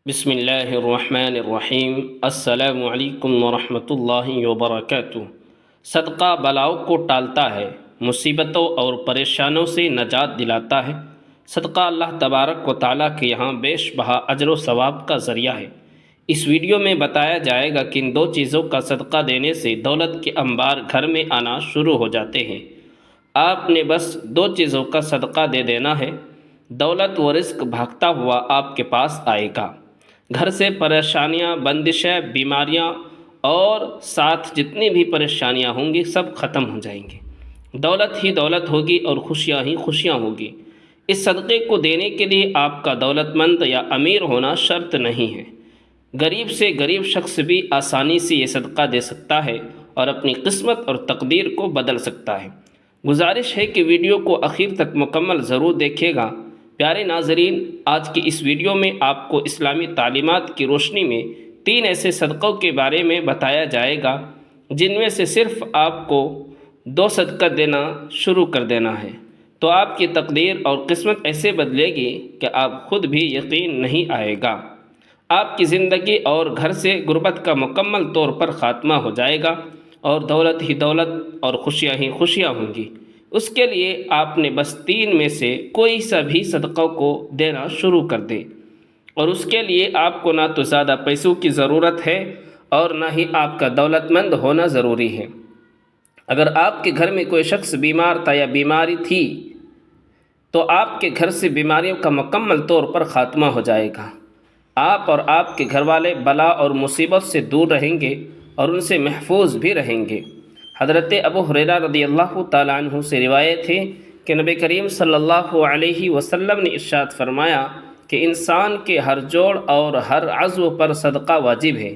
بسم اللہ الرحمن الرحیم۔ السلام علیکم ورحمۃ اللہ وبرکاتہ۔ صدقہ بلاؤں کو ٹالتا ہے، مصیبتوں اور پریشانوں سے نجات دلاتا ہے۔ صدقہ اللہ تبارک و تعالیٰ کے یہاں بیش بہا اجر و ثواب کا ذریعہ ہے۔ اس ویڈیو میں بتایا جائے گا کہ ان دو چیزوں کا صدقہ دینے سے دولت کے انبار گھر میں آنا شروع ہو جاتے ہیں۔ آپ نے بس دو چیزوں کا صدقہ دے دینا ہے، دولت و رزق بھاگتا ہوا آپ کے پاس آئے گا۔ گھر سے پریشانیاں، بندشیں، بیماریاں اور ساتھ جتنی بھی پریشانیاں ہوں گی سب ختم ہو جائیں گی۔ دولت ہی دولت ہوگی اور خوشیاں ہی خوشیاں ہوگی۔ اس صدقے کو دینے کے لیے آپ کا دولت مند یا امیر ہونا شرط نہیں ہے۔ غریب سے غریب شخص بھی آسانی سے یہ صدقہ دے سکتا ہے اور اپنی قسمت اور تقدیر کو بدل سکتا ہے۔ گزارش ہے کہ ویڈیو کو آخر تک مکمل ضرور دیکھیے گا۔ پیارے ناظرین، آج کی اس ویڈیو میں آپ کو اسلامی تعلیمات کی روشنی میں 3 ایسے صدقوں کے بارے میں بتایا جائے گا جن میں سے صرف آپ کو 2 صدقہ دینا شروع کر دینا ہے، تو آپ کی تقدیر اور قسمت ایسے بدلے گی کہ آپ خود بھی یقین نہیں آئے گا۔ آپ کی زندگی اور گھر سے غربت کا مکمل طور پر خاتمہ ہو جائے گا اور دولت ہی دولت اور خوشیاں ہی خوشیاں ہوں گی۔ اس کے لیے آپ نے بس 3 میں سے کوئی سا بھی صدقوں کو دینا شروع کر دے، اور اس کے لیے آپ کو نہ تو زیادہ پیسوں کی ضرورت ہے اور نہ ہی آپ کا دولت مند ہونا ضروری ہے۔ اگر آپ کے گھر میں کوئی شخص بیمار تھا یا بیماری تھی تو آپ کے گھر سے بیماریوں کا مکمل طور پر خاتمہ ہو جائے گا۔ آپ اور آپ کے گھر والے بلا اور مصیبت سے دور رہیں گے اور ان سے محفوظ بھی رہیں گے۔ حضرت ابو ہریرہ رضی اللہ تعالیٰ عنہ سے روایت ہے کہ نبی کریم صلی اللہ علیہ وسلم نے ارشاد فرمایا کہ انسان کے ہر جوڑ اور ہر عضو پر صدقہ واجب ہے۔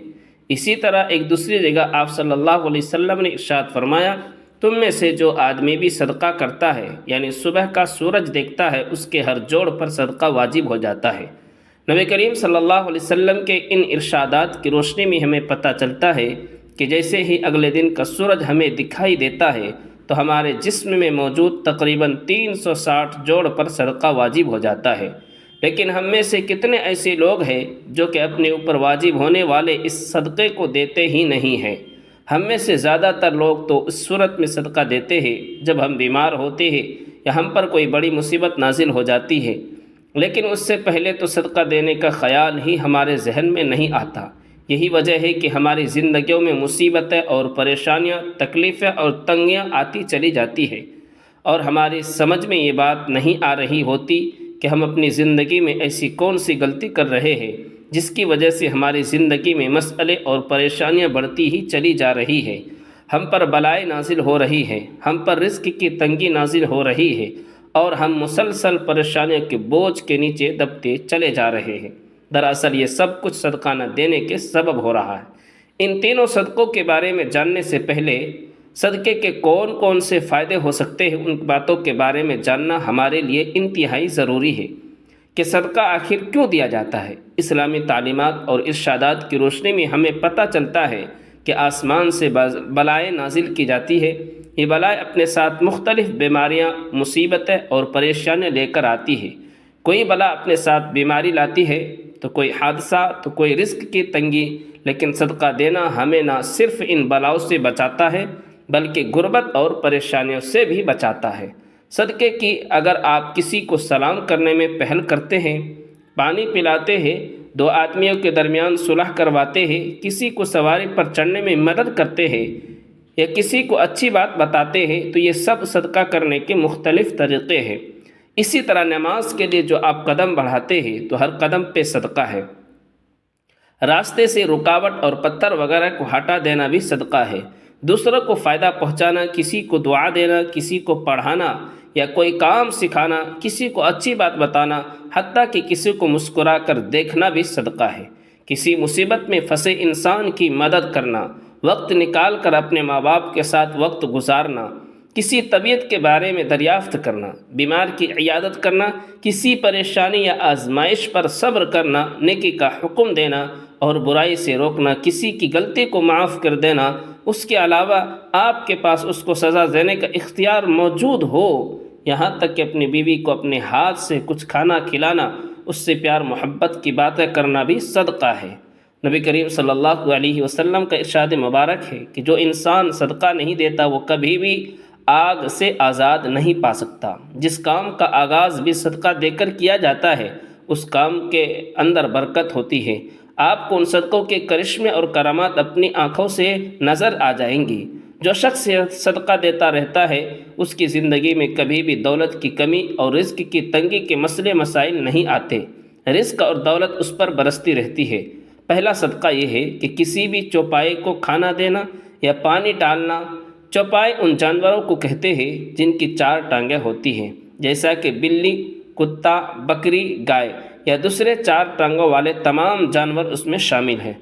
اسی طرح ایک دوسری جگہ آپ صلی اللہ علیہ وسلم نے ارشاد فرمایا، تم میں سے جو آدمی بھی صدقہ کرتا ہے، یعنی صبح کا سورج دیکھتا ہے، اس کے ہر جوڑ پر صدقہ واجب ہو جاتا ہے۔ نبی کریم صلی اللہ علیہ وسلم کے ان ارشادات کی روشنی میں ہمیں پتہ چلتا ہے کہ جیسے ہی اگلے دن کا سورج ہمیں دکھائی دیتا ہے تو ہمارے جسم میں موجود تقریباً 360 جوڑ پر صدقہ واجب ہو جاتا ہے۔ لیکن ہم میں سے کتنے ایسے لوگ ہیں جو کہ اپنے اوپر واجب ہونے والے اس صدقے کو دیتے ہی نہیں ہیں۔ ہم میں سے زیادہ تر لوگ تو اس صورت میں صدقہ دیتے ہیں جب ہم بیمار ہوتے ہیں یا ہم پر کوئی بڑی مصیبت نازل ہو جاتی ہے، لیکن اس سے پہلے تو صدقہ دینے کا خیال ہی ہمارے ذہن میں نہیں آتا۔ یہی وجہ ہے کہ ہماری زندگیوں میں مصیبتیں اور پریشانیاں، تکلیفیں اور تنگیاں آتی چلی جاتی ہے، اور ہماری سمجھ میں یہ بات نہیں آ رہی ہوتی کہ ہم اپنی زندگی میں ایسی کون سی غلطی کر رہے ہیں جس کی وجہ سے ہماری زندگی میں مسئلے اور پریشانیاں بڑھتی ہی چلی جا رہی ہے، ہم پر بلائیں نازل ہو رہی ہے، ہم پر رزق کی تنگی نازل ہو رہی ہے، اور ہم مسلسل پریشانیوں کے بوجھ کے نیچے دبتے چلے جا رہے ہیں۔ دراصل یہ سب کچھ صدقہ نہ دینے کے سبب ہو رہا ہے۔ ان تینوں صدقوں کے بارے میں جاننے سے پہلے صدقے کے کون کون سے فائدے ہو سکتے ہیں، ان باتوں کے بارے میں جاننا ہمارے لیے انتہائی ضروری ہے کہ صدقہ آخر کیوں دیا جاتا ہے۔ اسلامی تعلیمات اور ارشادات کی روشنی میں ہمیں پتہ چلتا ہے کہ آسمان سے بلائیں نازل کی جاتی ہے۔ یہ بلائیں اپنے ساتھ مختلف بیماریاں، مصیبتیں اور پریشانیاں لے کر آتی ہے۔ کوئی بلا اپنے ساتھ بیماری لاتی ہے، تو کوئی حادثہ، تو کوئی رزق کی تنگی، لیکن صدقہ دینا ہمیں نہ صرف ان بلاؤں سے بچاتا ہے بلکہ غربت اور پریشانیوں سے بھی بچاتا ہے۔ صدقے کی اگر آپ کسی کو سلام کرنے میں پہل کرتے ہیں، پانی پلاتے ہیں، 2 آدمیوں کے درمیان صلح کرواتے ہیں، کسی کو سواری پر چڑھنے میں مدد کرتے ہیں یا کسی کو اچھی بات بتاتے ہیں، تو یہ سب صدقہ کرنے کے مختلف طریقے ہیں۔ اسی طرح نماز کے لیے جو آپ قدم بڑھاتے ہیں تو ہر قدم پہ صدقہ ہے۔ راستے سے رکاوٹ اور پتھر وغیرہ کو ہٹا دینا بھی صدقہ ہے۔ دوسروں کو فائدہ پہنچانا، کسی کو دعا دینا، کسی کو پڑھانا یا کوئی کام سکھانا، کسی کو اچھی بات بتانا، حتیٰ کہ کسی کو مسکرا کر دیکھنا بھی صدقہ ہے۔ کسی مصیبت میں پھنسے انسان کی مدد کرنا، وقت نکال کر اپنے ماں باپ کے ساتھ وقت گزارنا، کسی طبیعت کے بارے میں دریافت کرنا، بیمار کی عیادت کرنا، کسی پریشانی یا آزمائش پر صبر کرنا، نیکی کا حکم دینا اور برائی سے روکنا، کسی کی غلطی کو معاف کر دینا، اس کے علاوہ آپ کے پاس اس کو سزا دینے کا اختیار موجود ہو، یہاں تک کہ اپنی بیوی کو اپنے ہاتھ سے کچھ کھانا کھلانا، اس سے پیار محبت کی باتیں کرنا بھی صدقہ ہے۔ نبی کریم صلی اللہ علیہ وسلم کا ارشاد مبارک ہے کہ جو انسان صدقہ نہیں دیتا وہ کبھی بھی آگ سے آزاد نہیں پا سکتا۔ جس کام کا آغاز بھی صدقہ دے کر کیا جاتا ہے اس کام کے اندر برکت ہوتی ہے۔ آپ کو ان صدقوں کے کرشمے اور کرامات اپنی آنکھوں سے نظر آ جائیں گی۔ جو شخص صدقہ دیتا رہتا ہے اس کی زندگی میں کبھی بھی دولت کی کمی اور رزق کی تنگی کے مسئلے مسائل نہیں آتے۔ رزق اور دولت اس پر برستی رہتی ہے۔ پہلا صدقہ یہ ہے کہ کسی بھی چوپائے کو کھانا دینا یا پانی ڈالنا۔ چوپائے ان جانوروں کو کہتے ہیں جن کی 4 ٹانگیں ہوتی ہیں، جیسا کہ بلی، کتا، بکری، گائے یا دوسرے 4 ٹانگوں والے تمام جانور اس میں شامل ہیں۔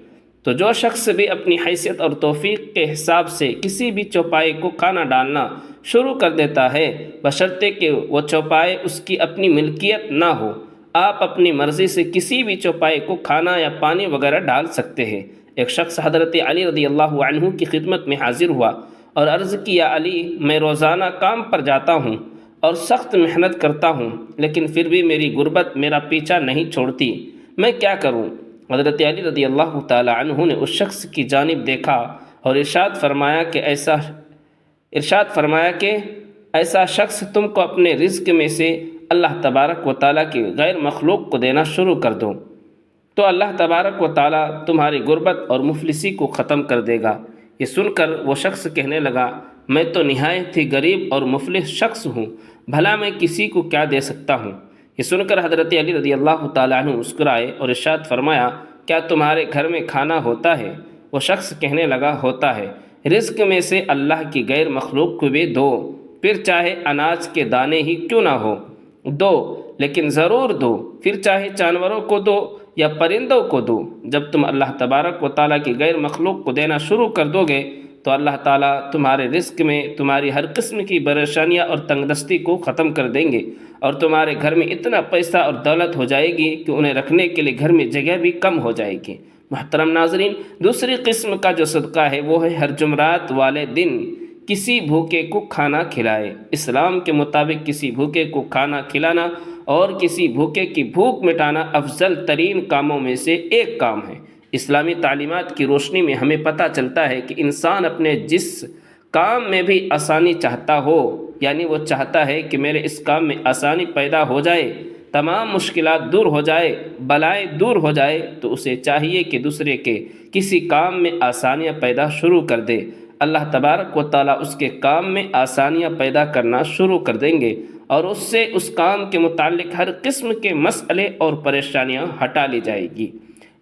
تو جو شخص بھی اپنی حیثیت اور توفیق کے حساب سے کسی بھی چوپائے کو کھانا ڈالنا شروع کر دیتا ہے، بشرطے کہ وہ چوپائے اس کی اپنی ملکیت نہ ہو، آپ اپنی مرضی سے کسی بھی چوپائے کو کھانا یا پانی وغیرہ ڈال سکتے ہیں۔ ایک شخص حضرت علی رضی اللہ عنہ کی خدمت میں حاضر ہوا اور عرض کی، یا علی، میں روزانہ کام پر جاتا ہوں اور سخت محنت کرتا ہوں، لیکن پھر بھی میری غربت میرا پیچھا نہیں چھوڑتی، میں کیا کروں؟ حضرت علی رضی اللہ تعالی عنہ نے اس شخص کی جانب دیکھا اور ارشاد فرمایا کہ ایسا شخص تم کو اپنے رزق میں سے اللہ تبارک و تعالیٰ کی غیر مخلوق کو دینا شروع کر دو، تو اللہ تبارک و تعالیٰ تمہاری غربت اور مفلسی کو ختم کر دے گا۔ یہ سن کر وہ شخص کہنے لگا، میں تو نہایت ہی غریب اور مفلس شخص ہوں، بھلا میں کسی کو کیا دے سکتا ہوں؟ یہ سن کر حضرت علی رضی اللہ تعالیٰ عنہ مسکرائے اور ارشاد فرمایا، کیا تمہارے گھر میں کھانا ہوتا ہے؟ وہ شخص کہنے لگا، ہوتا ہے۔ رزق میں سے اللہ کی غیر مخلوق کو بھی دو، پھر چاہے اناج کے دانے ہی کیوں نہ ہو، دو، لیکن ضرور دو، پھر چاہے جانوروں کو دو یا پرندوں کو دو۔ جب تم اللہ تبارک و تعالیٰ کی غیر مخلوق کو دینا شروع کر دو گے تو اللہ تعالیٰ تمہارے رزق میں تمہاری ہر قسم کی پریشانیاں اور تنگ دستی کو ختم کر دیں گے، اور تمہارے گھر میں اتنا پیسہ اور دولت ہو جائے گی کہ انہیں رکھنے کے لیے گھر میں جگہ بھی کم ہو جائے گی۔ محترم ناظرین، دوسری قسم کا جو صدقہ ہے وہ ہے ہر جمعرات والے دن کسی بھوکے کو کھانا کھلائے۔ اسلام کے مطابق کسی بھوکے کو کھانا کھلانا اور کسی بھوکے کی بھوک مٹانا افضل ترین کاموں میں سے ایک کام ہے۔ اسلامی تعلیمات کی روشنی میں ہمیں پتہ چلتا ہے کہ انسان اپنے جس کام میں بھی آسانی چاہتا ہو، یعنی وہ چاہتا ہے کہ میرے اس کام میں آسانی پیدا ہو جائے، تمام مشکلات دور ہو جائے، بلائیں دور ہو جائے، تو اسے چاہیے کہ دوسرے کے کسی کام میں آسانیاں پیدا شروع کر دے۔ اللہ تبارک و تعالیٰ اس کے کام میں آسانیاں پیدا کرنا شروع کر دیں گے اور اس سے اس کام کے متعلق ہر قسم کے مسئلے اور پریشانیاں ہٹا لی جائے گی۔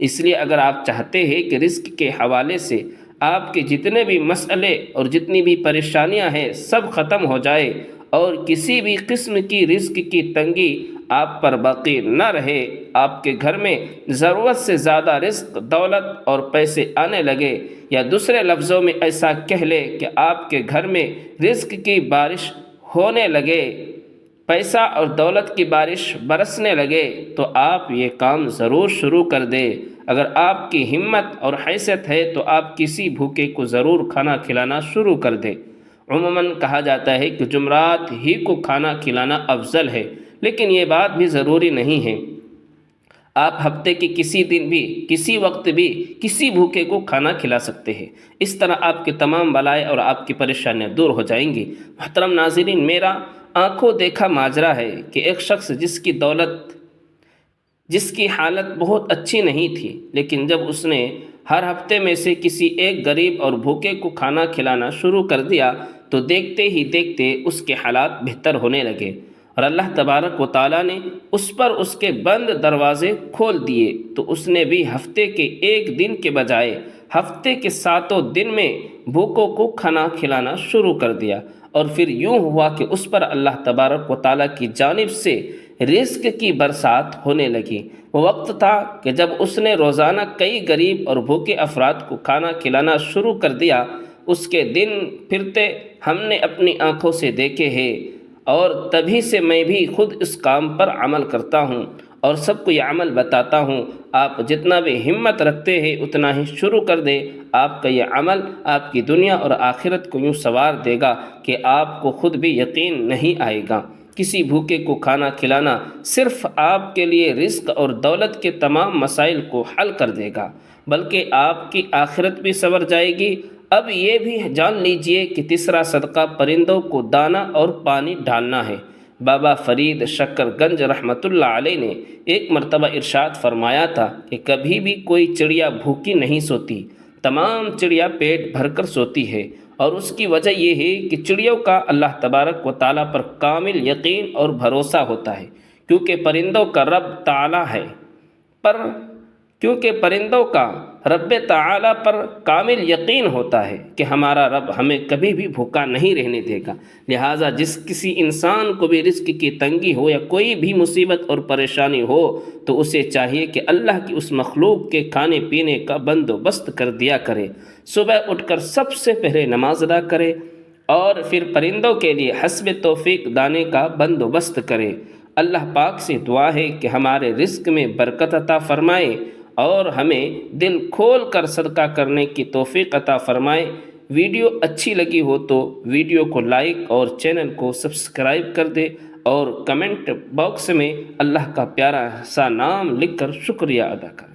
اس لیے اگر آپ چاہتے ہیں کہ رزق کے حوالے سے آپ کے جتنے بھی مسئلے اور جتنی بھی پریشانیاں ہیں سب ختم ہو جائے اور کسی بھی قسم کی رزق کی تنگی آپ پر باقی نہ رہے، آپ کے گھر میں ضرورت سے زیادہ رزق، دولت اور پیسے آنے لگے، یا دوسرے لفظوں میں ایسا کہہ لے کہ آپ کے گھر میں رزق کی بارش ہونے لگے، پیسہ اور دولت کی بارش برسنے لگے، تو آپ یہ کام ضرور شروع کر دیں۔ اگر آپ کی ہمت اور حیثیت ہے تو آپ کسی بھوکے کو ضرور کھانا کھلانا شروع کر دیں۔ عموماً کہا جاتا ہے کہ جمعرات ہی کو کھانا کھلانا افضل ہے، لیکن یہ بات بھی ضروری نہیں ہے۔ آپ ہفتے کے کسی دن بھی، کسی وقت بھی کسی بھوکے کو کھانا کھلا سکتے ہیں۔ اس طرح آپ کے تمام بلائیں اور آپ کی پریشانیاں دور ہو جائیں گی۔ محترم ناظرین، میرا آنکھوں دیکھا ماجرا ہے کہ ایک شخص جس کی حالت بہت اچھی نہیں تھی، لیکن جب اس نے ہر ہفتے میں سے کسی ایک غریب اور بھوکے کو کھانا کھلانا شروع کر دیا تو دیکھتے ہی دیکھتے اس کے حالات بہتر ہونے لگے اور اللہ تبارک و تعالیٰ نے اس پر اس کے بند دروازے کھول دیے، تو اس نے بھی ہفتے کے ایک دن کے بجائے ہفتے کے 7 دن میں بھوکوں کو کھانا کھلانا شروع کر دیا، اور پھر یوں ہوا کہ اس پر اللہ تبارک و تعالیٰ کی جانب سے رزق کی برسات ہونے لگی۔ وہ وقت تھا کہ جب اس نے روزانہ کئی غریب اور بھوکے افراد کو کھانا کھلانا شروع کر دیا۔ اس کے دن پھرتے ہم نے اپنی آنکھوں سے دیکھے ہیں، اور تبھی سے میں بھی خود اس کام پر عمل کرتا ہوں اور سب کو یہ عمل بتاتا ہوں۔ آپ جتنا بھی ہمت رکھتے ہیں اتنا ہی شروع کر دیں۔ آپ کا یہ عمل آپ کی دنیا اور آخرت کو یوں سنوار دے گا کہ آپ کو خود بھی یقین نہیں آئے گا۔ کسی بھوکے کو کھانا کھلانا صرف آپ کے لیے رزق اور دولت کے تمام مسائل کو حل کر دے گا، بلکہ آپ کی آخرت بھی سنور جائے گی۔ اب یہ بھی جان لیجئے کہ تیسرا صدقہ پرندوں کو دانہ اور پانی ڈالنا ہے۔ بابا فرید شکر گنج رحمۃ اللہ علیہ نے ایک مرتبہ ارشاد فرمایا تھا کہ کبھی بھی کوئی چڑیا بھوکی نہیں سوتی، تمام چڑیا پیٹ بھر کر سوتی ہے، اور اس کی وجہ یہ ہے کہ چڑیوں کا اللہ تبارک و تعالیٰ پر کامل یقین اور بھروسہ ہوتا ہے، کیونکہ پرندوں کا رب تعالیٰ پر کامل یقین ہوتا ہے کہ ہمارا رب ہمیں کبھی بھی بھوکا نہیں رہنے دے گا۔ لہٰذا جس کسی انسان کو بھی رزق کی تنگی ہو یا کوئی بھی مصیبت اور پریشانی ہو تو اسے چاہیے کہ اللہ کی اس مخلوق کے کھانے پینے کا بندوبست کر دیا کرے، صبح اٹھ کر سب سے پہلے نماز ادا کرے اور پھر پرندوں کے لیے حسب توفیق دانے کا بندوبست کرے۔ اللہ پاک سے دعا ہے کہ ہمارے رزق میں برکت عطا فرمائے اور ہمیں دل کھول کر صدقہ کرنے کی توفیق عطا فرمائے۔ ویڈیو اچھی لگی ہو تو ویڈیو کو لائک اور چینل کو سبسکرائب کر دے اور کمنٹ باکس میں اللہ کا پیارا سا نام لکھ کر شکریہ ادا کر۔